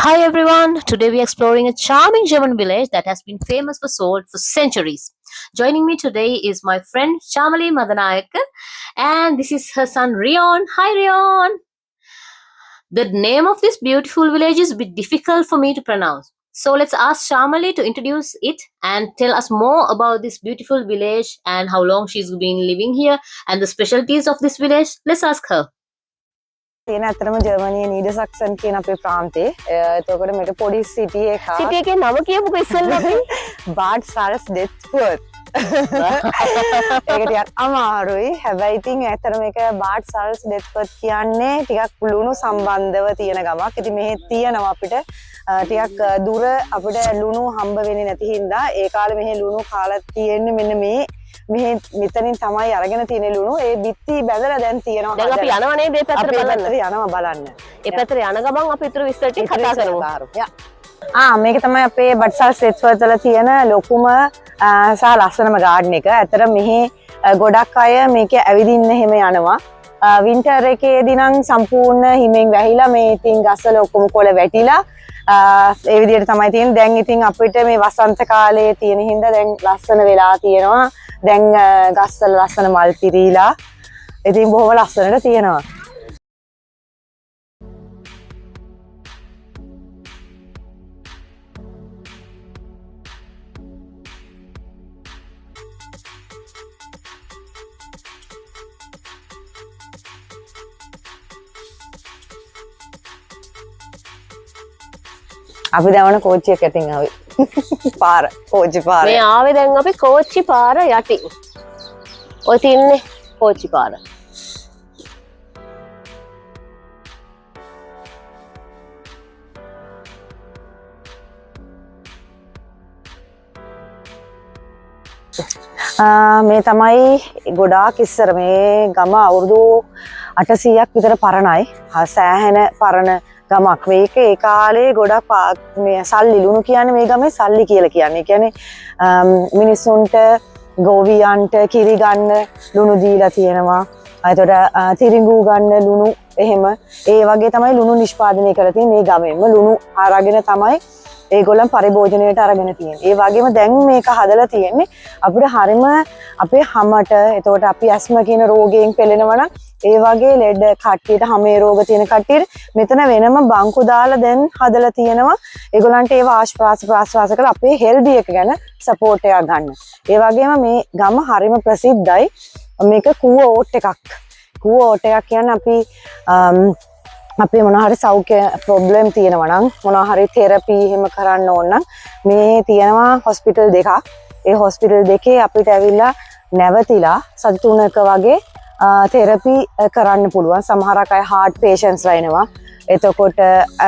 Hi everyone, today we are exploring a charming German village that has been famous for salt for centuries. Joining me today is my friend Shamali Madanayak and this is her son Rion. Hi Rion! The name of this beautiful village is a bit difficult for me to pronounce. So let's ask Shamali to introduce it and tell us more about this beautiful village and how long she's been living here and the specialties of this village. Let's ask her. තියෙන ඇත්තටම ජර්මනියේ නීඩර්සක්සන් කියන අපේ ප්‍රාන්තේ. එතකොට මේක පොඩි සිටි එකක්. සිටි එකේ නම කියමුකෝ ඉස්සෙල්ලා අපි. බාඩ් සාල්ස් ඩෙත්ෆර්ඩ්. ඒක ටිකක් අමාරුයි. හැබැයි ඉතින් ඇත්තට මේක බාඩ් සාල්ස් ඩෙත්ෆර්ඩ් කියන්නේ ටිකක් ලුණු සම්බන්ධව තියෙන ගමක්. ඉතින් මෙහෙ තියෙනවා අපිට ටිකක් දුර අපිට ලුණු හම්බ වෙන්නේ නැති හින්දා ඒ කාලේ මෙහෙ ලුණු කාලා තියෙන්නේ මෙන්න මේ මෙහෙ මෙතනින් තමයි අරගෙන තියෙන ලුණු ඒ බිත්ති බැදලා දැන් තියෙනවා. දැන් අපි යනවා නේද මේ පැත්තට බලන්න. යනවා බලන්න. ඒ පැත්තට යන ගමන් අපි ඊටු විස්තර ටික කතා කරමු. මේක තමයි අපේ බඩ්සල් ස්ට්‍රේට්ෆර්ඩ් වල තියෙන ලොකුම සහ ලස්සනම ගාඩන් එක. ඇත්තට මෙහි ගොඩක් අය මේකේ ඇවිදින්න එහෙම යනවා. වින්ටර් එකේදී නම් සම්පූර්ණ හිමෙන් වැහිලා මේ ඉතින් ගස්වල ඔක්කොම කොළ වැටිලා ඒ විදිහට තමයි තියෙන්නේ. දැන් ඉතින් අපිට මේ වසන්ත කාලයේ තියෙන හින්දා දැන් ලස්සන වෙලා තියෙනවා. දැන් ගස්වල ලස්සන මල් පිරීලා ඉතින් බොහොම ලස්සනට තියෙනවා. අපි දැවන කෝච්චියක් යටින් ආවේ. පාර කෝච්චි පාර. මේ ආවේ දැන් අපි කෝච්චි පාර යටින්. ඔය තින්නේ කෝච්චි පාර. මේ තමයි ගොඩාක් ඉස්සර මේ ගම අවුරුදු 800ක් විතර පරණයි. සෑහෙන පරණ ගමක්. මේක ඒ කාලේ ගොඩක් මේ සල්ලි ලුණු කියන්නේ මේ ගමේ සල්ලි කියලා කියන්නේ. ඒ කියන්නේ මිනිස්සුන්ට ගෝවියන්ට කිරි ගන්න ලුණු දීලා තියෙනවා. එතකොට තිරිඟු ගන්න ලුණු එහෙම ඒ වගේ තමයි ලුණු නිෂ්පාදනය කරලා තියෙන්නේ මේ ගමෙන්ම ලුණු අරගෙන තමයි ඒගොල්ලන් පරිභෝජනයට අරගෙන තියෙන්නේ. ඒ වගේම දැන් මේක හදලා තියෙන්නේ අපිට හරිම අපේ හැමට එතකොට අපි ඇස්ම කියන රෝගයෙන් පෙළෙනවා නම් ඒ වගේ ලෙඩ කට්ටියට හැමේ රෝග තියෙන කට්ටියට මෙතන වෙනම බංකු දාලා දැන් හදලා තියෙනවා. ඒගොල්ලන්ට ඒව ආශ්වාස ප්‍රාශ්වාස කරලා අපේ හෙල්දි එක ගැන සපෝට් එකක් ගන්න. ඒ වගේම මේ ගම හරිම ප්‍රසිද්ධයි. මේක කුව ඕට් එකක්. කුව ඕට් එකක් කියන්නේ අපි අපේ මොනවා හරි සෞඛ්‍ය ප්‍රොබ්ලම් තියෙනවා නම් මොනවා හරි තෙරපි එහෙම කරන්න ඕන නම් මේ තියෙනවා හොස්පිටල් දෙකක්. ඒ හොස්පිටල් දෙකේ අපිට ඇවිල්ලා නැවතිලා සති 3ක වගේ තෙරපි කරන්න පුළුවන්. සමහරක් අය හાર્ට් පේෂන්ට්ස්ලා එනවා. එතකොට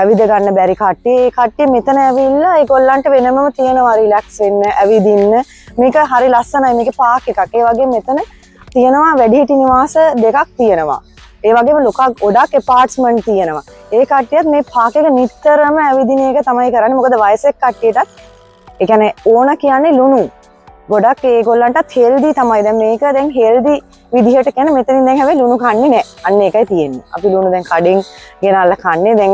ඇවිද ගන්න බැරි කට්ටිය මෙතන ඇවිල්ලා ඒගොල්ලන්ට වෙනමම තියෙනවා රිලැක්ස් වෙන්න, ඇවිදින්න. මේක හරි ලස්සනයි. මේකේ පාක් එකක්. ඒ වගේ මෙතන තියෙනවා වැඩිහිටි නිවාස දෙකක් තියෙනවා. ඒ වගේම ගොඩක් එපාර්ට්මන්ට් තියෙනවා. ඒ කට්ටියත් මේ පාක් එක නිතරම ඇවිදින එක තමයි කරන්නේ. මොකද වයසක කට්ටියටත් ඒ කියන්නේ ඕන කියන්නේ ලුණු. ගොඩක් ඒගොල්ලන්ටත් හෙල්දි තමයි. දැන් මේක දැන් හෙල්දි විදිහට කියන්නේ මෙතනින් දැන් හැබැයි ලුණු කන්නේ නැහැ. අන්න ඒකයි තියෙන්නේ. අපි ලුණු දැන් කඩෙන් ගෙනල්ලා කන්නේ. දැන්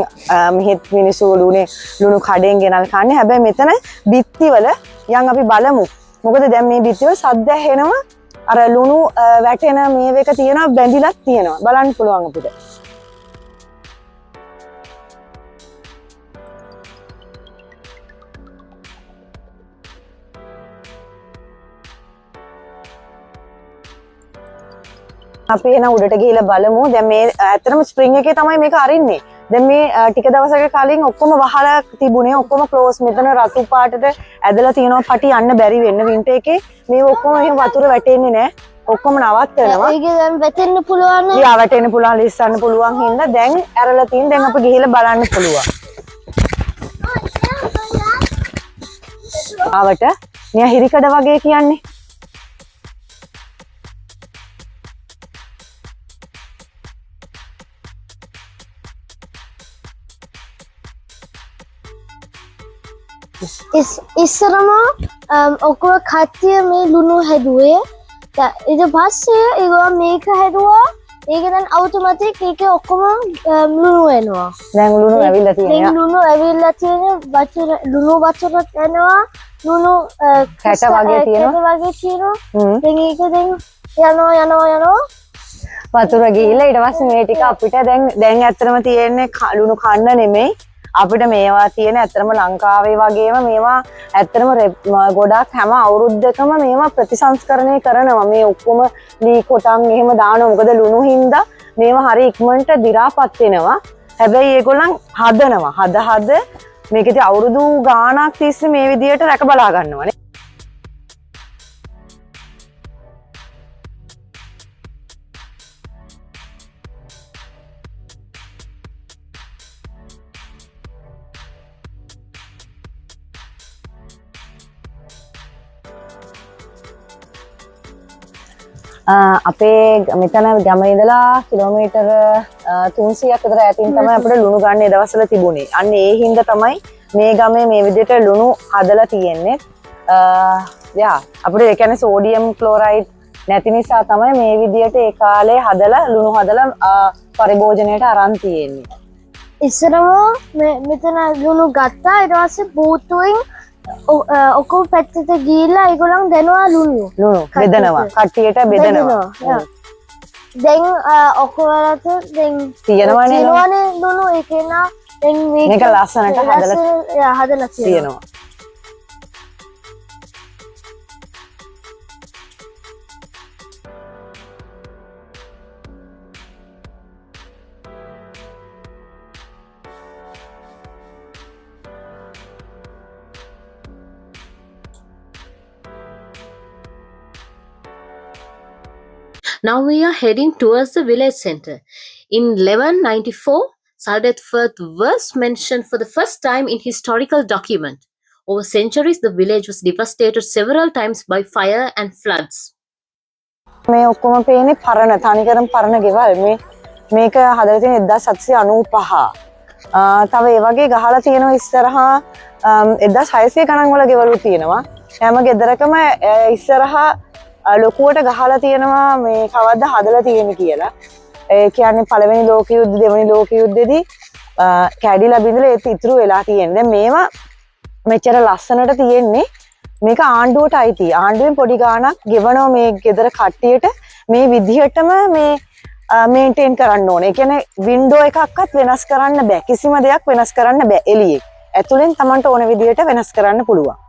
මෙහෙත් මිනිස්සු ලුණු කඩෙන් ගෙනල්ලා කන්නේ. හැබැයි මෙතන බිත්තිවල යන් අපි බලමු. මොකද දැන් මේ බිත්තිවල සද්ද ඇහෙනවා. අර ලුණු වැටෙන මේවක තියෙනවා බැඳිලක් තියෙනවා. බලන්න පුළුවන් අපිට. අපි එන උඩට ගිහිල්ලා බලමු. දැන් මේ ඇත්තටම ස්ප්‍රින්ග් එකේ තමයි මේක අරින්නේ. දැන් මේ ටික දවසක කලින් ඔක්කොම වහලා තිබුණේ. ඔක්කොම ක්ලෝස්. මෙතන රතු පාටට ඇදලා තියෙනවා පටි යන්න බැරි වෙන්න වින්ටර් එකේ. මේ ඔක්කොම එහෙම වතුර වැටෙන්නේ නැහැ. ඔක්කොම නවත්තනවා. ඒක දැන් වැටෙන්න පුළුවන් නේ. යා වැටෙන්න පුළුවන්, ලිස්සන්න පුළුවන් හින්දා දැන් ඇරලා තියෙන. දැන් අපි ගිහිල්ලා බලන්න පුළුවන්. ආවට මෙයා හිරිකඩ වගේ කියන්නේ. ඉස්සරම ඔක්කොම කට්ටිය මේ ලුණු හැදුවේ. ඊට පස්සේ ඒගොල්ලෝ මේක හැදුවා ඒක දැන් අවුටෝමැටික් ඒකේ ඔක්කොම ලුණු වෙනවා. දැන් ලුණු ඇවිල්ලා තියෙනවා. දැන් ලුණු ඇවිල්ලා තියෙන වතුර ලුණු වතුරත් එනවා. ලුණු කැට වගේ තියෙනවා. කැට වගේ තියෙනවා. දැන් ඒක දැන් යනවා. වතුර ගිහිල්ලා ඊට පස්සේ මේ ටික අපිට දැන් ඇත්තටම තියෙන්නේ ලුණු කන්න නෙමෙයි. අපිට මේවා තියෙන ඇත්තටම ලංකාවේ වගේම මේවා ඇත්තටම ගොඩක් හැම අවුරුද්දකම මේවා ප්‍රතිසංස්කරණය කරනවා. මේ ඔක්කොම ලී කොටන් එහෙම දානවා. මොකද ලුණු හින්දා මේවා හරි ඉක්මනට දි รา පත් වෙනවා. හැබැයි ඒගොල්ලන් හදනවා. හද මේකදී අවුරුදු ගාණක් තිස්සේ මේ විදියට රැක බලා ගන්නවානේ. අපේ මෙතන ගම ඉඳලා කිලෝමීටර් 300ක් විතර ඈතින් තමයි අපිට ලුණු ගන්න ඒ දවස්වල තිබුණේ. අන්න ඒ හින්දා තමයි මේ ගමේ මේ විදිහට ලුණු හදලා තියෙන්නේ. අපිට ඒ කියන්නේ සෝඩියම් ක්ලෝරයිඩ් නැති නිසා තමයි මේ විදිහට ඒ කාලේ ලුණු හදලා පරිභෝජනයට අරන් තියෙන්නේ. ඉස්සරම මෙතන ලුණු ගත්තා ඊට පස්සේ බෝට්ටුවෙන් ඔක්කොම පැත්තට ගිහිල්ලා ඒගොල්ලන් දෙනවා ලුණු බෙදනවා කට්ටියට බෙදනවා. දැන් ඔක්කොලට දැන් තියෙනවනේ ලුණු ඒකේන දැන් මේක ලස්සනට හදලා තියෙනවා. Now we are heading towards the village center. In 1194, Saldethfirth was mentioned for the first time in historical document. Over centuries, the village was devastated several times by fire and floods. මේ ඔක්කොම පේන්නේ පරණ තනිකරම පරණ ගෙවල්. මේක හදලා තියෙන 1795. තව ඒ වගේ ගහලා තියෙනවා ඉස්සරහා 1600 ගණන් වල ගෙවලු තියෙනවා. හැම ගෙදරකම ඉස්සරහා ලොකුවට ගහලා තියෙනවා මේ කවද්ද හදලා තියෙන්නේ කියලා. ඒ කියන්නේ පළවෙනි ලෝක යුද්ධ දෙවෙනි ලෝක යුද්ධෙදී කැඩිලා බිඳලා ඒත් ඉතුරු වෙලා තියෙන්නේ. මේවා මෙච්චර ලස්සනට තියෙන්නේ මේක ආණ්ඩුවට අයිති. ආණ්ඩුවෙන් පොඩි ගාණක් ගෙවනවා මේ ගෙදර කට්ටියට මේ විදිහටම මේ මේන්ටේන් කරන්න ඕනේ. ඒ කියන්නේ වින්ඩෝ එකක්වත් වෙනස් කරන්න බෑ. කිසිම දෙයක් වෙනස් කරන්න බෑ එළියේ. ඇතුලෙන් Tamanට ඕන විදිහට වෙනස් කරන්න පුළුවන්.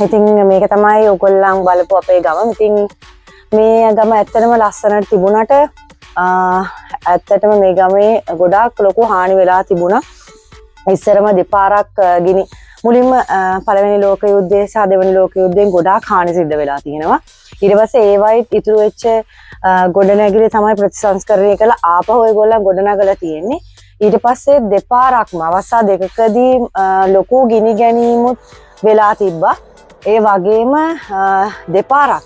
ඉතින් මේක තමයි ඔයගොල්ලන් බලපු අපේ ගම. ඉතින් මේ ගම ඇත්තටම ලස්සනට තිබුණට ඇත්තටම මේ ගමේ ගොඩාක් ලොකු හානි වෙලා තිබුණා. ඉස්සරම දෙපාරක් ගිනි මුලින්ම පළවෙනි ලෝක යුද්ධයේ සහ දෙවෙනි ලෝක යුද්ධයෙන් ගොඩාක් හානි සිද්ධ වෙලා තියෙනවා. ඊට පස්සේ ඒවයිත් ඉතුරු වෙච්ච ගොඩනැගිලි තමයි ප්‍රතිසංස්කරණය කළ ආපහු ඒගොල්ලන් ගොඩනගලා තියෙන්නේ. ඊට පස්සේ දෙපාරක්ම අවස්ථා දෙකකදී ලොකු ගිනි ගැනීමුත් වෙලා තිබ්බා. ඒ වගේම දෙපාරක්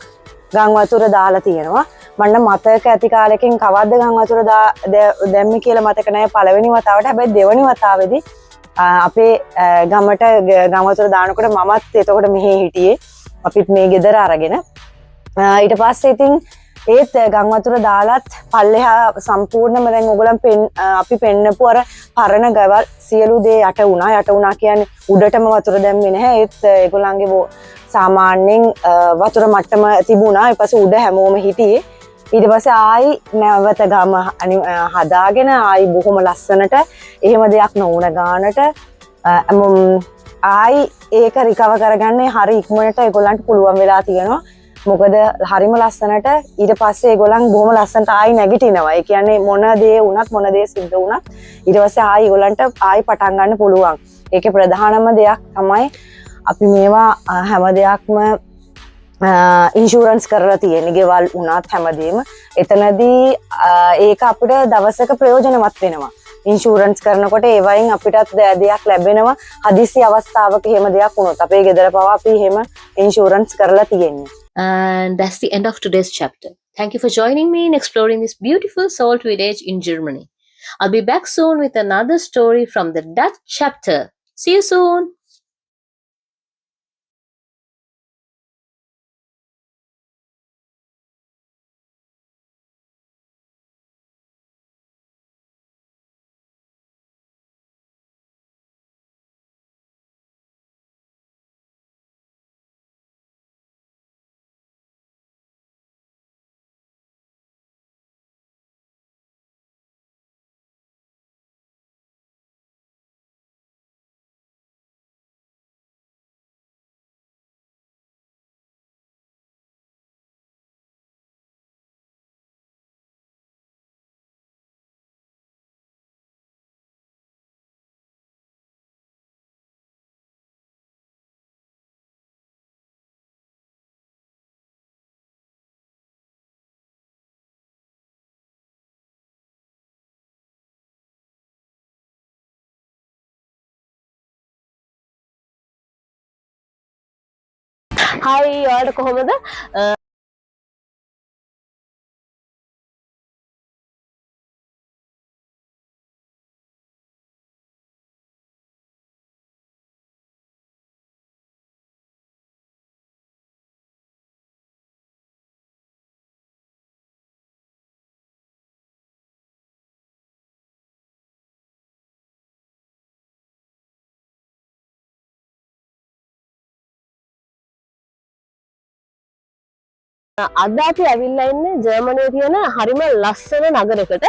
ගම් වතුර දාලා තියෙනවා. මන්න මතක ඇති කාලෙකින් කවද්ද ගම් වතුර දැම්මේ කියලා මතක නැහැ පළවෙනි වතාවට. හැබැයි දෙවෙනි වතාවේදී අපේ ගමට ගම් වතුර දානකොට මමත් එතකොට මෙහෙ හිටියේ. අපිත් මේ ගෙදර අරගෙන ඊට පස්සේ ඉතින් ඒත් ගම් වතුර දාලත් පල්ලෙහා සම්පූර්ණයෙන්ම දැන් ඔයගොල්ලන් අපි පෙන්නපු අර පරණ ගවල් සියලු දේ යට වුණා. යට වුණා කියන්නේ උඩටම වතුර දැම්මේ නැහැ. ඒත් ඒගොල්ලන්ගේ සාමාන්‍යයෙන් වතුර මට්ටම තිබුණා. ඊට පස්සේ උඩ හැමෝම හිටියේ. ඊට පස්සේ ආයි නැවත ගම හදාගෙන ආයි බොහොම ලස්සනට එහෙම දෙයක් නොවුන ගානට ආයි ඒක රිකවර් කරගන්නේ හරි ඉක්මනට ඒගොල්ලන්ට පුළුවන් වෙලා තියෙනවා. මොකද හරිම ලස්සනට ඊට පස්සේ ඒගොල්ලන් බොහොම ලස්සනට ආයි නැගිටිනවා. ඒ කියන්නේ මොන දේ වුණත් මොන දේ සිද්ධ වුණත් ඊට පස්සේ ආයි ඒගොල්ලන්ට ආයි පටන් ගන්න පුළුවන්. ඒකේ ප්‍රධානම දෙයක් තමයි අපි මේවා හැම දෙයක්ම ඉන්ෂුරන්ස් කරලා තියෙන්නේ. ගෙවල් වුණත් හැමදේම එතනදී ඒක අපිට දවසක ප්‍රයෝජනවත් වෙනවා. ඉන්ෂුරන්ස් කරනකොට ඒවයින් අපිටත් දෙයක් ලැබෙනවා. හදිසි අවස්ථාවක එහෙම දෙයක් වුණොත් අපේ ගෙදර පවා අපි එහෙම ඉන්ෂුරන්ස් කරලා තියෙන්නේ. And that's the end of today's chapter. Thank you for joining me in exploring this beautiful salt village in Germany. I'll be back soon with another story from the Dutch chapter. See you soon. Hi, ඔයාලට කොහොමද? අද අපි ඇවිල්ලා ඉන්නේ ජර්මනියේ තියෙන හරිම ලස්සන නගරයකට.